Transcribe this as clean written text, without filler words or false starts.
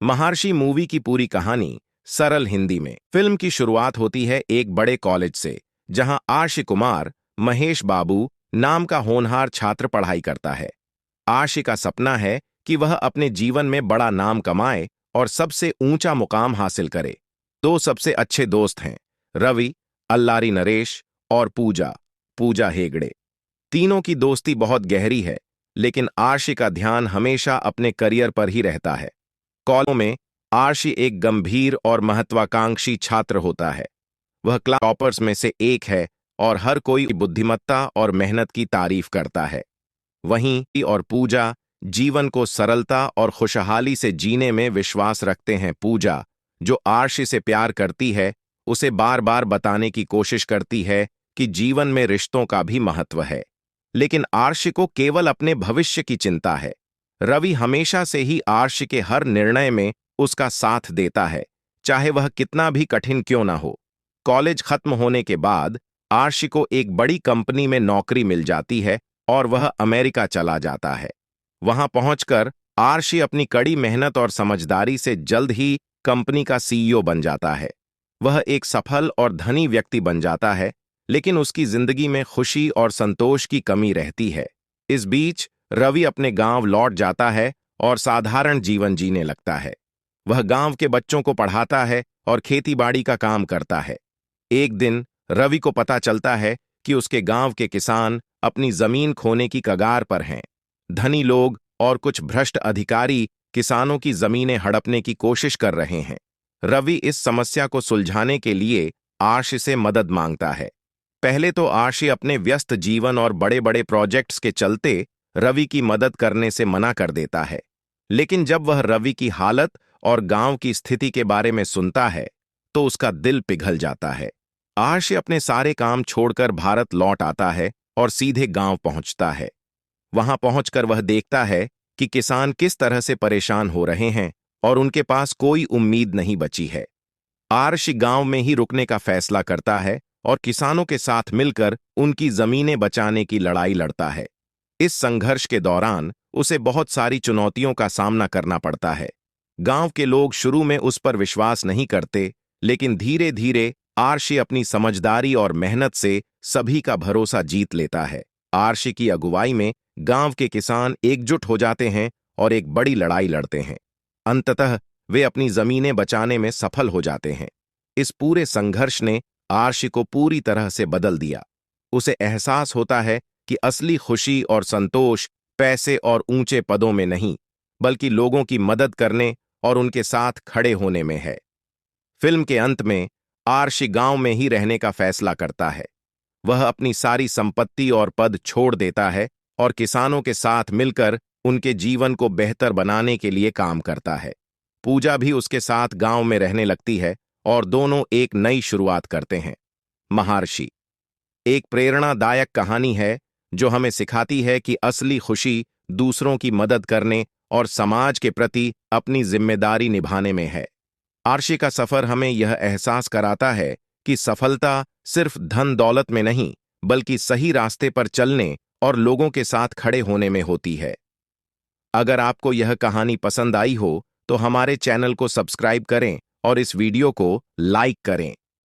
महर्षि movie की पूरी कहानी सरल हिंदी में। फिल्म की शुरुआत होती है एक बड़े कॉलेज से, जहां आर्षि कुमार महेश बाबू नाम का होनहार छात्र पढ़ाई करता है। आर्षि का सपना है कि वह अपने जीवन में बड़ा नाम कमाए और सबसे ऊंचा मुकाम हासिल करे। दो सबसे अच्छे दोस्त हैं, रवि अल्लारी नरेश और पूजा पूजा हेगड़े। तीनों की दोस्ती बहुत गहरी है, लेकिन आर्षि का ध्यान हमेशा अपने करियर पर ही रहता है। कॉलेज में आर्षि एक गंभीर और महत्वाकांक्षी छात्र होता है। वह क्लास टॉपर्स में से एक है और हर कोई बुद्धिमत्ता और मेहनत की तारीफ करता है। वहीं और पूजा जीवन को सरलता और खुशहाली से जीने में विश्वास रखते हैं। पूजा, जो आर्षि से प्यार करती है, उसे बार बार बताने की कोशिश करती है कि जीवन में रिश्तों का भी महत्व है। लेकिन आर्षि को केवल अपने भविष्य की चिंता है। रवि हमेशा से ही आर्षि के हर निर्णय में उसका साथ देता है, चाहे वह कितना भी कठिन क्यों ना हो। कॉलेज खत्म होने के बाद आर्षि को एक बड़ी कंपनी में नौकरी मिल जाती है और वह अमेरिका चला जाता है। वहां पहुंचकर आर्षि अपनी कड़ी मेहनत और समझदारी से जल्द ही कंपनी का सीईओ बन जाता है। वह एक सफल और धनी व्यक्ति बन जाता है, लेकिन उसकी जिंदगी में खुशी और संतोष की कमी रहती है। इस बीच रवि अपने गांव लौट जाता है और साधारण जीवन जीने लगता है। वह गांव के बच्चों को पढ़ाता है और खेतीबाड़ी का काम करता है। एक दिन रवि को पता चलता है कि उसके गांव के किसान अपनी जमीन खोने की कगार पर हैं। धनी लोग और कुछ भ्रष्ट अधिकारी किसानों की जमीनें हड़पने की कोशिश कर रहे हैं। रवि इस समस्या को सुलझाने के लिए आर्षि से मदद मांगता है। पहले तो आर्षि अपने व्यस्त जीवन और बड़े बड़े प्रोजेक्ट्स के चलते रवि की मदद करने से मना कर देता है। लेकिन जब वह रवि की हालत और गांव की स्थिति के बारे में सुनता है, तो उसका दिल पिघल जाता है। आर्षि अपने सारे काम छोड़कर भारत लौट आता है और सीधे गांव पहुंचता है। वहां पहुंचकर वह देखता है कि किसान किस तरह से परेशान हो रहे हैं और उनके पास कोई उम्मीद नहीं बची है। आर्षि गांव में ही रुकने का फैसला करता है और किसानों के साथ मिलकर उनकी जमीनें बचाने की लड़ाई लड़ता है। इस संघर्ष के दौरान उसे बहुत सारी चुनौतियों का सामना करना पड़ता है। गांव के लोग शुरू में उस पर विश्वास नहीं करते, लेकिन धीरे धीरे आर्षि अपनी समझदारी और मेहनत से सभी का भरोसा जीत लेता है। आर्षि की अगुवाई में गांव के किसान एकजुट हो जाते हैं और एक बड़ी लड़ाई लड़ते हैं। अंततः वे अपनी जमीनें बचाने में सफल हो जाते हैं। इस पूरे संघर्ष ने आर्षि को पूरी तरह से बदल दिया। उसे एहसास होता है कि असली खुशी और संतोष पैसे और ऊंचे पदों में नहीं, बल्कि लोगों की मदद करने और उनके साथ खड़े होने में है। फिल्म के अंत में आर्षि गांव में ही रहने का फैसला करता है। वह अपनी सारी संपत्ति और पद छोड़ देता है और किसानों के साथ मिलकर उनके जीवन को बेहतर बनाने के लिए काम करता है। पूजा भी उसके साथ गांव में रहने लगती है और दोनों एक नई शुरुआत करते हैं। महर्षि एक प्रेरणादायक कहानी है जो हमें सिखाती है कि असली खुशी दूसरों की मदद करने और समाज के प्रति अपनी जिम्मेदारी निभाने में है। आर्षि का सफर हमें यह एहसास कराता है कि सफलता सिर्फ धन दौलत में नहीं, बल्कि सही रास्ते पर चलने और लोगों के साथ खड़े होने में होती है। अगर आपको यह कहानी पसंद आई हो तो हमारे चैनल को सब्सक्राइब करें और इस वीडियो को लाइक करें।